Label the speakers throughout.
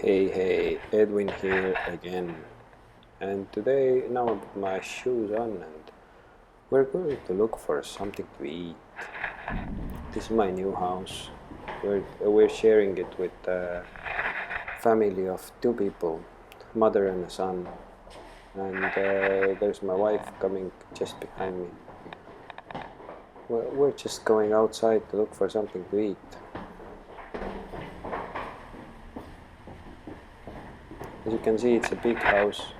Speaker 1: Hey, Edwin here again. And today, now I put my shoes on and we're going to look for something to eat. This is my new house. We're sharing it with a family of two people, mother and a son. And there's my wife coming just behind me. We're just going outside to look for something to eat. As you can see, it's a big house.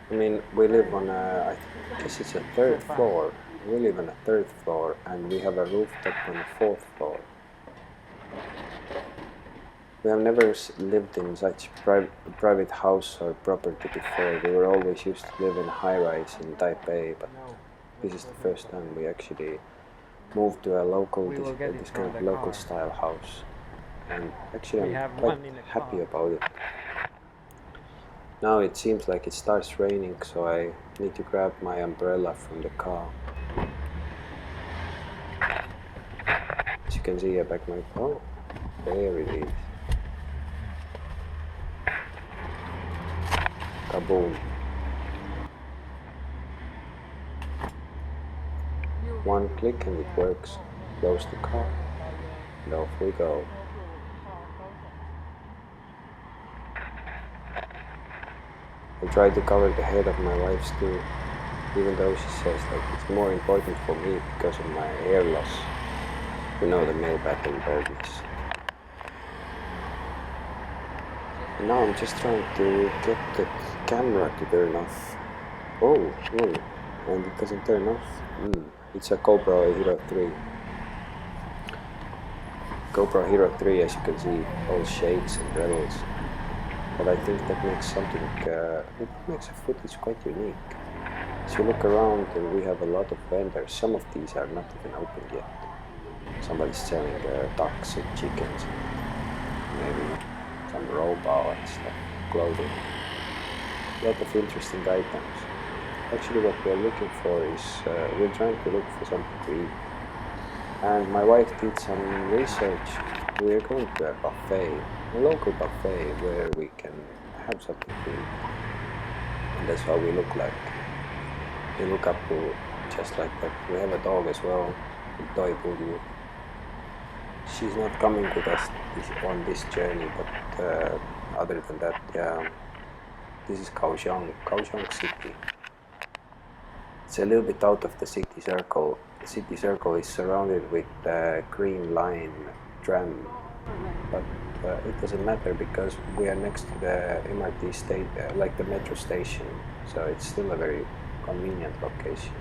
Speaker 1: I mean, we live on I guess it's a third floor. We live on a third floor and we have a rooftop on the fourth floor. We have never lived in such private house or property before. We were always used to live in a high-rise in Taipei, but this is the first time we actually moved to a this kind of local style house. And actually I'm quite happy about it. Now it seems like it starts raining, so I need to grab my umbrella from the car. As you can see, I back my... Oh, there it is. Kaboom. One click and it works. Close the car. And off we go. I try to cover the head of my wife's too, even though she says that it's more important for me because of my hair loss. You know, the male pattern baldness. And now I'm just trying to get the camera to turn off. Oh, and it doesn't turn off. It's a GoPro Hero 3. GoPro Hero 3, as you can see, all shades and levels. But I think that makes it makes the footage quite unique. As you look around, and we have a lot of vendors. Some of these are not even open yet. Somebody's selling ducks and chickens, maybe some robot and stuff, clothing. A lot of interesting items. Actually, what we're looking for is, we're trying to look for something to eat. And my wife did some research. We're going to a buffet, a local buffet where we can have something to eat. And that's how we look like. We look up to just like that. We have a dog as well, a toy poodle. She's not coming with us on this journey, but other than that, yeah, this is Kaohsiung city. It's a little bit out of the city circle. The city circle is surrounded with the Green Line tram, but it doesn't matter because we are next to the MRT state, like the metro station, so it's still a very convenient location.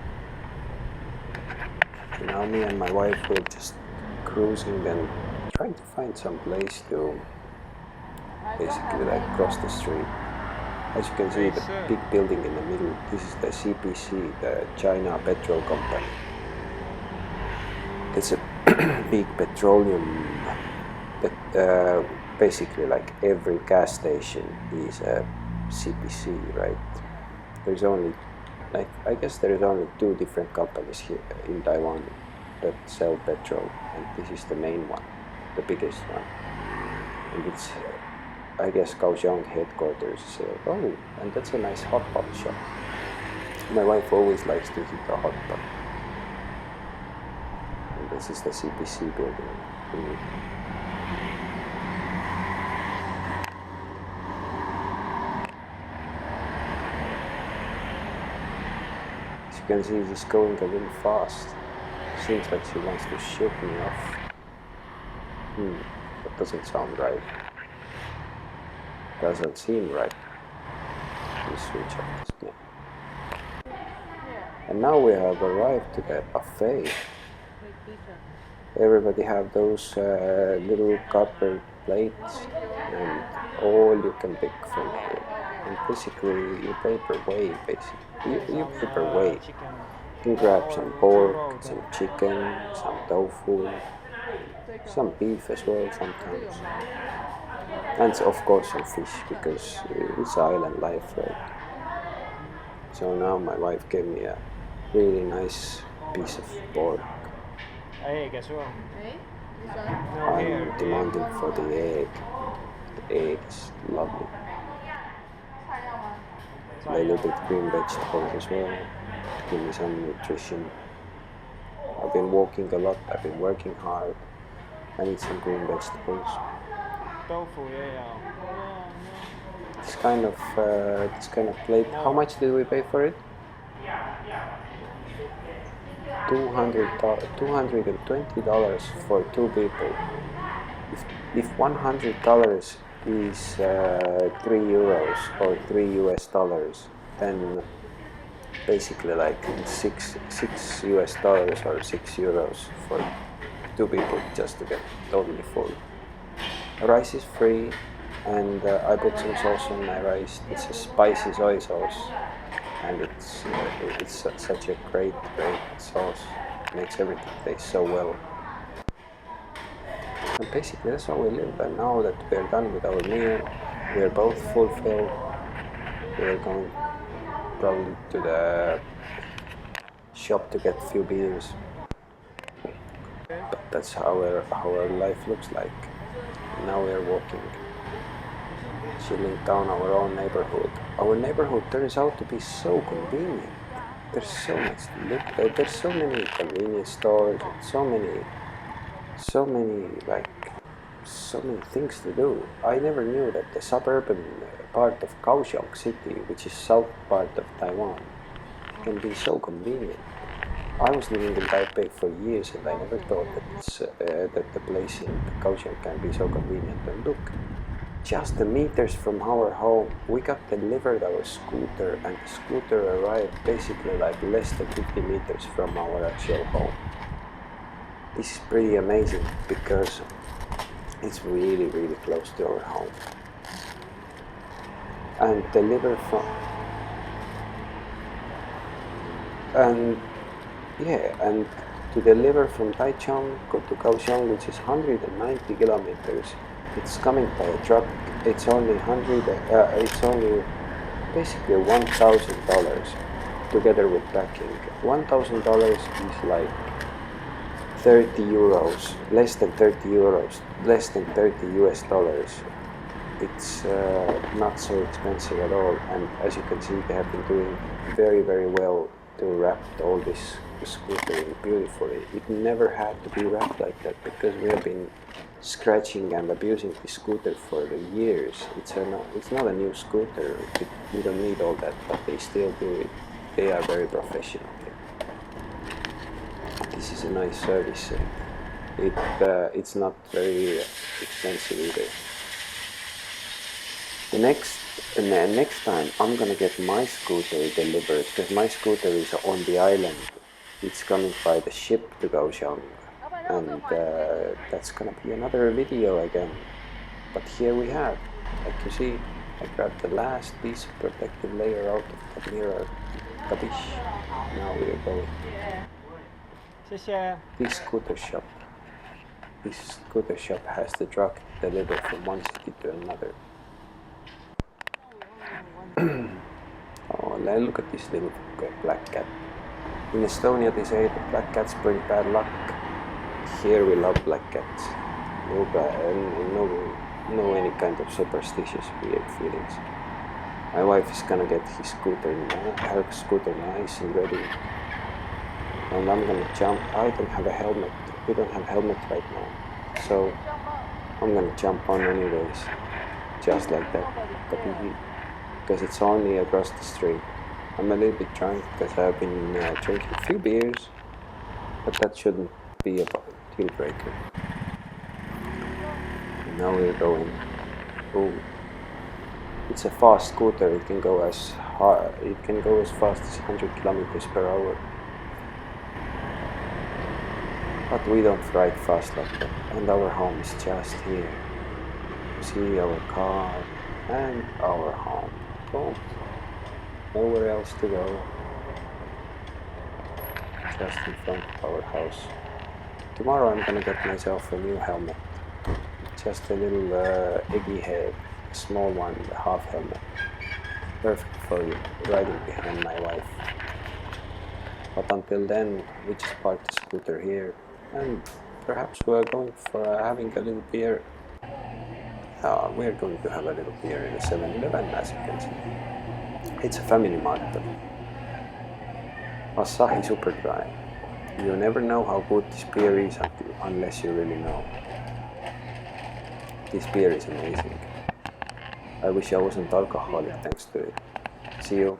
Speaker 1: So now me and my wife will just cruising and trying to find some place to basically like cross the street. As you can see, the big building in the middle, this is the CPC, the China Petrol Company. It's a big petroleum, but basically like every gas station is a CPC, right? There's only, like, I guess there is only two different companies here in Taiwan that sell petrol, and this is the main one, the biggest one. And it's, I guess, Kaohsiung headquarters. Oh, and that's a nice hot pot shop. My wife always likes to hit a hot pot. And this is the CPC building. As you can see, she's going a little fast. Seems like she wants to shoot me off. That doesn't sound right. Doesn't seem right. We switch off this thing. And now we have arrived to the buffet. Everybody have those little copper plates, and all you can pick from here. And basically, you pay per weight. You pay per weight. You can grab some pork, some chicken, some tofu, some beef as well sometimes. And of course some fish, because it's island life, right? So now my wife gave me a really nice piece of pork. I'm demanding for the egg. eggs, lovely. A little bit green vegetables as well, to give me some nutrition. I've been walking a lot, I've been working hard. I need some green vegetables. This kind of plate, how much did we pay for it? $220 for 2 people. If $100 is 3 euros or 3 US dollars, then basically like six US dollars or 6 euros for 2 people just to get totally full. Rice is free, and I put some sauce on my rice. It's a spicy soy sauce, and it's such a great sauce. It makes everything taste so well. And basically that's how we live. And now that we're done with our meal, we're both fulfilled. We're going probably to the shop to get a few beers. But that's how our life looks like. Now we're walking, chilling down our own neighborhood. Our neighborhood turns out to be so convenient. There's so much to look at. There's so many convenience stores, so many things to do. I never knew that the suburban part of Kaohsiung city, which is south part of Taiwan, can be so convenient. I was living in Taipei for years, and I never thought that the place in Kaohsiung can be so convenient. And look, just the meters from our home, we got delivered our scooter, and the scooter arrived basically like less than 50 meters from our actual home. This is pretty amazing because it's really close to our home. And deliver from and to deliver from Taichung to Kaohsiung, which is 190 kilometers, it's coming by a truck. It's only basically $1,000 together with packing. $1,000 is like 30 euros, less than 30 euros, less than 30 US dollars. It's not so expensive at all, and as you can see, they have been doing very well to wrap all this scooter in beautifully. It never had to be wrapped like that because we have been scratching and abusing the scooter for the years. It's not a new scooter. We don't need all that, but they still do it. They are very professional here. This is a nice service. It's not very expensive either. The next time I'm gonna get my scooter delivered, because my scooter is on the island. It's coming by the ship to Kaohsiung, and that's gonna be another video again. But here we have, like you see, I grabbed the last piece of protective layer out of the mirror. Kabish. Now we are going. This scooter shop has the truck delivered from one city to another. Oh, look at this little black cat. In Estonia they say that black cats bring bad luck. Here we love black cats. No any kind of superstitious weird feelings. My wife is gonna get her scooter nice and ready. And I'm gonna jump. I don't have a helmet. We don't have helmet right now. So I'm gonna jump on anyways. Just like that. Because it's only across the street. I'm a little bit drunk because I've been drinking a few beers, but that shouldn't be a deal breaker. And now we're going. Oh, it's a fast scooter. It can go as fast as 100 kilometers per hour. But we don't ride fast like that. And our home is just here. See our car and our home. Oh, nowhere else to go. Just in front of our house. Tomorrow I'm gonna get myself a new helmet. Just a little eggy head, a small one, a half helmet. Perfect for riding behind my wife. But until then, we just park the scooter here, and perhaps we're going for having a little beer. We're going to have a little beer in a 7-Eleven, as you can see. It's a family motto. Asahi Super Dry. You never know how good this beer is unless you really know. This beer is amazing. I wish I wasn't alcoholic thanks to it. See you.